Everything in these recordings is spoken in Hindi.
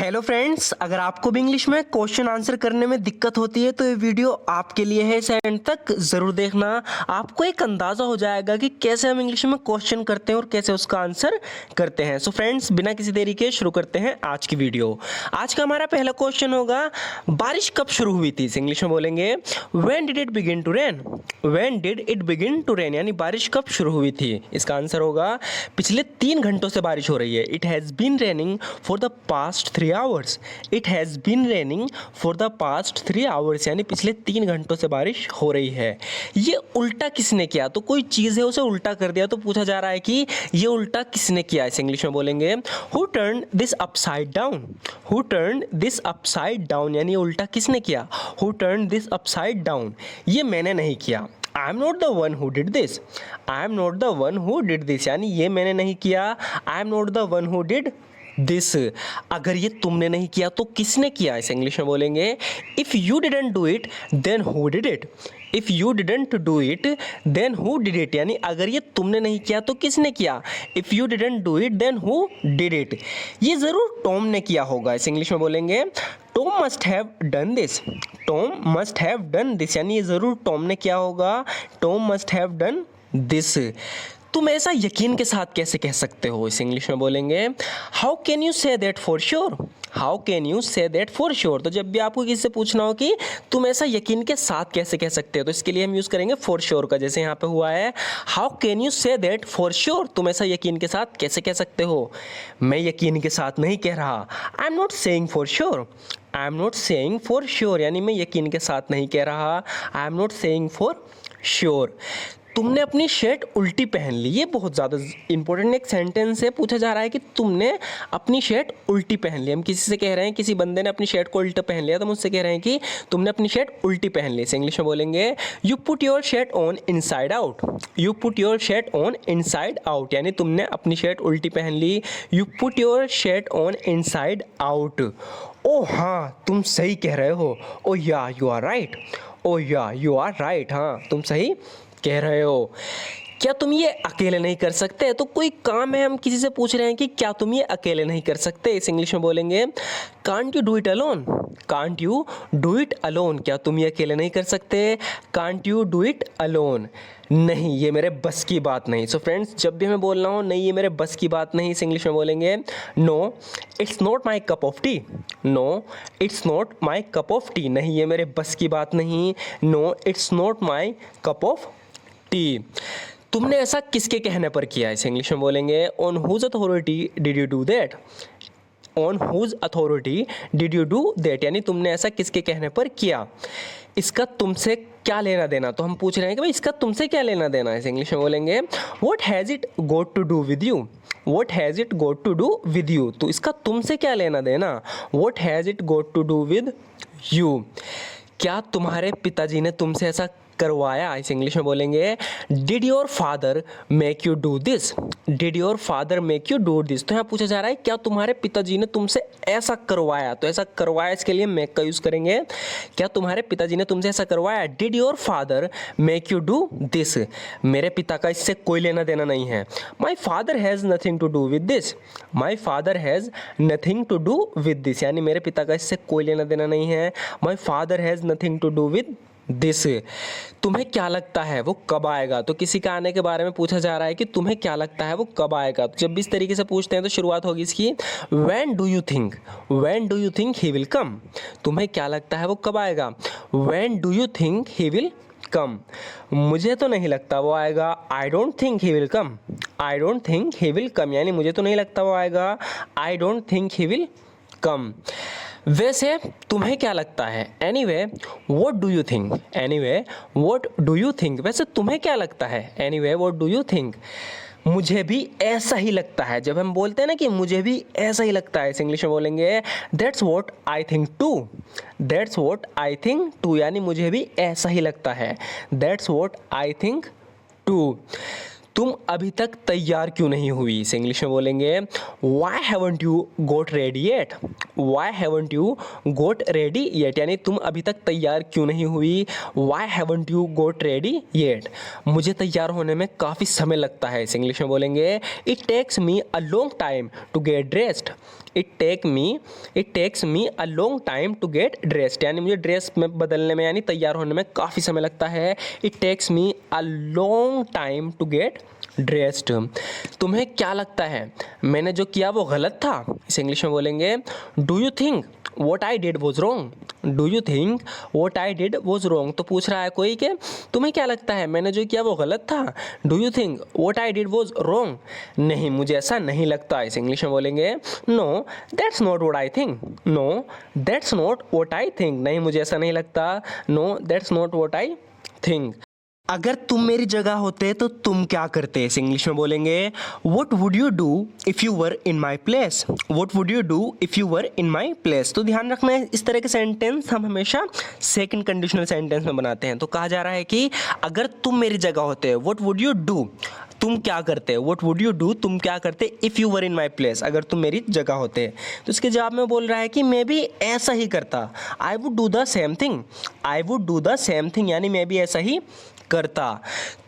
हेलो फ्रेंड्स, अगर आपको भी इंग्लिश में क्वेश्चन आंसर करने में दिक्कत होती है तो ये वीडियो आपके लिए है। इसे एंड तक ज़रूर देखना। आपको एक अंदाज़ा हो जाएगा कि कैसे हम इंग्लिश में क्वेश्चन करते हैं और कैसे उसका आंसर करते हैं। सो फ्रेंड्स, बिना किसी देरी के शुरू करते हैं आज की वीडियो। आज का हमारा पहला क्वेश्चन होगा, बारिश कब शुरू हुई थी? इसे इंग्लिश में बोलेंगे when did it begin to rain. When did it begin to rain, यानी बारिश कब शुरू हुई थी। इसका आंसर होगा पिछले 3 घंटों से बारिश हो रही है। It has been raining for the past 3 hours. It has been raining for the past 3 hours, यानी पिछले 3 घंटों से बारिश हो रही है। ये उल्टा किसने किया? तो कोई चीज़ है उसे उल्टा कर दिया, तो पूछा जा रहा है कि ये उल्टा किसने किया। इसे इंग्लिश में बोलेंगे who turn this upside down. Who turn this upside down, यानी उल्टा किसने किया। Who turn this upside down, ये मैंने नहीं किया। I am not the one who did this. I am not the one who did this, यानी ये मैंने नहीं किया। I am not the one who did this. अगर ये तुमने नहीं किया तो किसने किया? इसे इंग्लिश में बोलेंगे if you didn't do it then who did it. If you didn't do it then who did it, यानी अगर ये तुमने नहीं किया तो किसने किया। If you didn't do it then who did it, ये ज़रूर टॉम ने किया होगा। इसे इंग्लिश में बोलेंगे Tom must have done this. Tom must have done this, यानी ये ज़रूर टॉम ने किया होगा। Tom must have done this. तुम ऐसा यकीन के साथ कैसे कह सकते हो? इसे इंग्लिश में बोलेंगे how can you say that for sure. How can you say that for sure. तो जब भी आपको किसी से पूछना हो कि तुम ऐसा यकीन के साथ कैसे कह सकते हो, तो इसके लिए हम यूज़ करेंगे फॉर श्योर का। जैसे यहाँ पे हुआ है how can you say that for sure, तुम ऐसा यकीन के साथ कैसे कह सकते हो। मैं यकीन के साथ नहीं कह रहा। I am not saying for sure. I am not saying for sure, यानी मैं यकीन के साथ नहीं कह रहा। I am not saying for sure. तुमने अपनी शर्ट उल्टी पहन ली, ये बहुत ज़्यादा इंपॉर्टेंट एक सेंटेंस है। पूछा जा रहा है कि तुमने अपनी शर्ट उल्टी पहन ली। हम किसी से कह रहे हैं, किसी बंदे ने अपनी शर्ट को उल्टा पहन लिया, तो हम उससे कह रहे हैं कि तुमने अपनी शर्ट उल्टी पहन ली। इसे इंग्लिश में बोलेंगे you put your shirt on inside out. You put your shirt on inside out, यानी तुमने अपनी शर्ट उल्टी पहन ली। You put your shirt on inside out. ओ हाँ, तुम सही कह रहे हो। ओ या यू आर राइट। ओ या यू आर राइट, हाँ तुम सही कह रहे हो। क्या तुम ये अकेले नहीं कर सकते? तो कोई काम है, हम किसी से पूछ रहे हैं कि क्या तुम ये अकेले नहीं कर सकते। इस इंग्लिश में बोलेंगे can't you do it alone. Can't you do it alone, क्या तुम ये अकेले नहीं कर सकते। Can't you do it alone, नहीं ये मेरे बस की बात नहीं। सो फ्रेंड्स, जब भी हमें बोलना हो नहीं ये मेरे बस की बात नहीं, इस इंग्लिश में बोलेंगे no it's not my cup of tea. No it's not my cup of tea, नहीं ये मेरे बस की बात नहीं। No it's not my cup of tea. तुमने ऐसा किसके कहने पर किया? इसे इंग्लिश में बोलेंगे on whose authority did you do that. On whose authority did you do that, यानी तुमने ऐसा किसके कहने पर किया। इसका तुमसे क्या लेना देना, तो हम पूछ रहे हैं कि भाई इसका तुमसे क्या लेना देना है। इसे इंग्लिश में बोलेंगे what has it got to do with you. What has it got to do with you, तो इसका तुमसे क्या लेना देना। What has it got to do with you, क्या तुम्हारे पिताजी ने तुमसे ऐसा करवाया। इस इंग्लिश में बोलेंगे did your father make you do this. Did your father make you do this, तो यहाँ पूछा जा रहा है क्या तुम्हारे पिताजी ने तुमसे ऐसा करवाया। तो ऐसा करवाया, इसके लिए मेक का यूज़ करेंगे। क्या तुम्हारे पिताजी ने तुमसे ऐसा करवाया। Did your father make you do this, मेरे पिता का इससे कोई लेना देना नहीं है। My father has nothing to do with this. My father has nothing to do with this, यानी मेरे पिता का इससे कोई लेना देना नहीं है। My father has nothing to do with this. तुम्हें क्या लगता है वो कब आएगा, तो किसी का आने के बारे में पूछा जा रहा है कि तुम्हें क्या लगता है वो कब आएगा। तो जब भी इस तरीके से पूछते हैं तो शुरुआत होगी इसकी when do you think. When do you think he will come, तुम्हें क्या लगता है वो कब आएगा। When do you think he will come, मुझे तो नहीं लगता वो आएगा। I don't think he will come. I don't think he will come, यानी मुझे तो नहीं लगता वो आएगा। I don't think he will come. वैसे तुम्हें क्या लगता है। Anyway what do you think. Anyway what do you think, वैसे तुम्हें क्या लगता है। Anyway what do you think, मुझे भी ऐसा ही लगता है। जब हम बोलते हैं ना कि मुझे भी ऐसा ही लगता है, इस इंग्लिश में बोलेंगे that's what I think too. That's what I think too, यानी मुझे भी ऐसा ही लगता है। That's what I think too. तुम अभी तक तैयार क्यों नहीं हुई। इसे इंग्लिश में बोलेंगे why haven't you got ready yet. Why haven't you got ready yet, यानी तुम अभी तक तैयार क्यों नहीं हुई। Why haven't you got ready yet, मुझे तैयार होने में काफ़ी समय लगता है। इस इंग्लिश में बोलेंगे it takes me a long time to get dressed. It takes me a long time to get dressed, यानी मुझे ड्रेस में बदलने में यानी तैयार होने में काफ़ी समय लगता है। It takes me a long time to get dressed. तुम्हें क्या लगता है मैंने जो किया वो गलत था। इस इंग्लिश में बोलेंगे do you think what I did was wrong. Do you think what I did was wrong, तो पूछ रहा है कोई कि तुम्हें क्या लगता है मैंने जो किया वो गलत था। Do you think what I did was wrong, नहीं मुझे ऐसा नहीं लगता। इस इंग्लिश में बोलेंगे no that's not what I think. No that's not what I think, नहीं मुझे ऐसा नहीं लगता। No that's not what I think. अगर तुम मेरी जगह होते तो तुम क्या करते। इस इंग्लिश में बोलेंगे what would you do if you were in my place. What would you do if you were in my place, तो ध्यान रखना है इस तरह के सेंटेंस हम हमेशा सेकंड कंडीशनल सेंटेंस में बनाते हैं। तो कहा जा रहा है कि अगर तुम मेरी जगह होते, वट वुड यू डू, तुम क्या करते। वट वुड यू डू, तुम क्या करते। If you were in my place, अगर तुम मेरी जगह होते। तो इसके जवाब में बोल रहा है कि मैं भी ऐसा ही करता। I would do the same thing. I would do the same thing, यानी मैं भी ऐसा ही करता।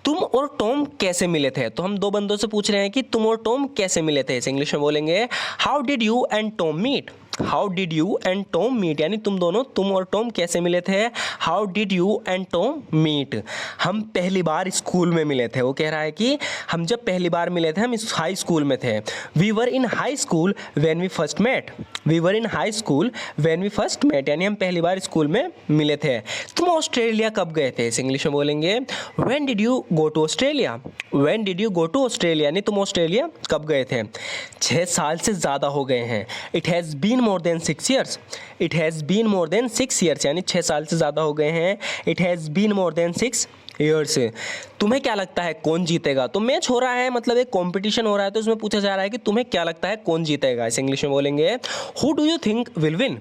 तुम और टॉम कैसे मिले थे, तो हम दो बंदों से पूछ रहे हैं कि तुम और टॉम कैसे मिले थे। इस इंग्लिश में बोलेंगे how did you and Tom meet. How did you and Tom meet, यानी तुम दोनों, तुम और टॉम कैसे मिले थे। How did you and Tom meet, हम पहली बार स्कूल में मिले थे। वो कह रहा है कि हम जब पहली बार मिले थे हम इस हाई स्कूल में थे। We were in high school when we first met. We were in high school when we first met, यानी हम पहली बार स्कूल में मिले थे। तुम ऑस्ट्रेलिया कब गए थे। इस इंग्लिश में बोलेंगे when did you go to Australia. When did you go to Australia, यानी तुम ऑस्ट्रेलिया कब गए थे। 6 साल से ज़्यादा हो गए हैं। It has been more than 6 years। It has been more than 6 years, यानी 6 साल से ज़्यादा हो गए हैं। It has been more than 6 years। तुम्हें क्या लगता है कौन जीतेगा, तो मैच हो रहा है, मतलब एक कंपटीशन हो रहा है, तो इसमें पूछा जा रहा है कि तुम्हें क्या लगता है कौन जीतेगा। इस इंग्लिश में बोलेंगे who do you think will win.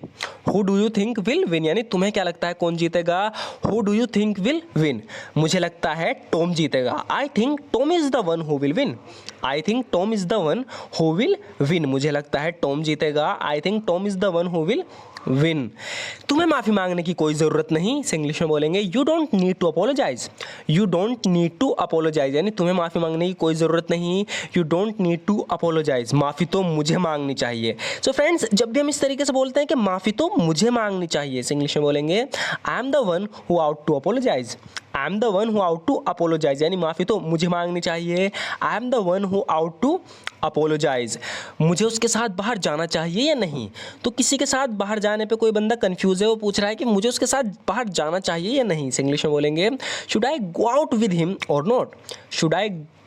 Who do you think will win, यानी तुम्हें क्या लगता है कौन जीतेगा। Who do you think will win, मुझे लगता है टॉम जीतेगा। I think Tom is the one who will win. I think Tom is the one who will win, मुझे लगता है टॉम जीतेगा। I think Tom is the one who will win. तुम्हें माफ़ी मांगने की कोई ज़रूरत नहीं। इस इंग्लिश में बोलेंगे you don't need to apologise. You don't need to apologise, यानी तुम्हें माफ़ी मांगने की कोई ज़रूरत नहीं। You don't need to apologise, माफ़ी तो मुझे मांगनी चाहिए। सो फ्रेंड्स, जब भी हम इस तरीके से बोलते हैं कि माफ़ी तो मुझे मांगनी चाहिए, इस इंग्लिश में बोलेंगे I am the one who ought to apologise. I am the one who ought to apologise, यानी माफ़ी तो मुझे मांगनी चाहिए। I am the one who ought to apologise, मुझे उसके साथ बाहर जाना चाहिए या नहीं। तो किसी के साथ बाहर जाने पे कोई बंदा कंफ्यूज है, वो पूछ रहा है कि मुझे उसके साथ बाहर जाना चाहिए या नहीं। इस इंग्लिश में बोलेंगे should I go out with him or not.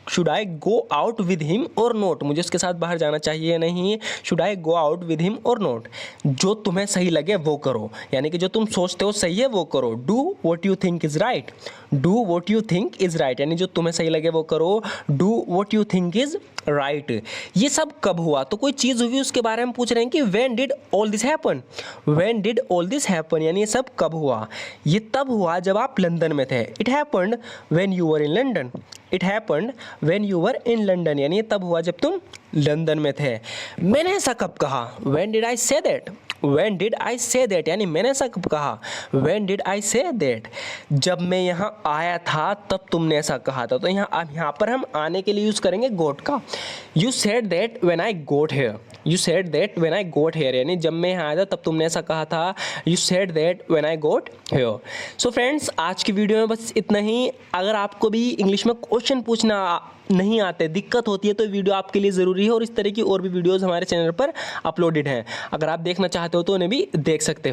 Should I go out with him or not, मुझे उसके साथ बाहर जाना चाहिए या नहीं। Should I go out with him or not, जो तुम्हें सही लगे वो करो, यानी कि जो तुम सोचते हो सही है वो करो। Do what you think is right. Do what you think is right, यानी जो तुम्हें सही लगे वो करो। Do what you think is right. ये सब कब हुआ, तो कोई चीज़ हुई उसके बारे में पूछ रहे हैं कि when did all this happen. When did all this happen, यानी ये सब कब हुआ। ये तब हुआ जब आप लंदन में थे। It happened when you were in London. It happened when you were in London, यानी ये तब हुआ जब तुम लंदन में थे। मैंने ऐसा कब कहा। When did I say that. When did I say that, यानी मैंने ऐसा कब कहा। When did I say that, जब मैं यहाँ आया था तब तुमने ऐसा कहा था। तो यहाँ पर हम आने के लिए यूज़ करेंगे got का। You said that when I got here। You said that when I got here, यानी जब मैं यहाँ आया था तब तुमने ऐसा कहा था। You said that when I got here। So friends, आज की वीडियो में बस इतना ही। अगर आपको भी इंग्लिश में क्वेश्चन पूछना नहीं आते, दिक्कत होती है, तो वीडियो आपके लिए ज़रूरी है। और इस तरह की और भी वीडियोज़ हमारे चैनल पर अपलोडेड हैं, अगर आप देखना चाहते हो तो उन्हें भी देख सकते हो।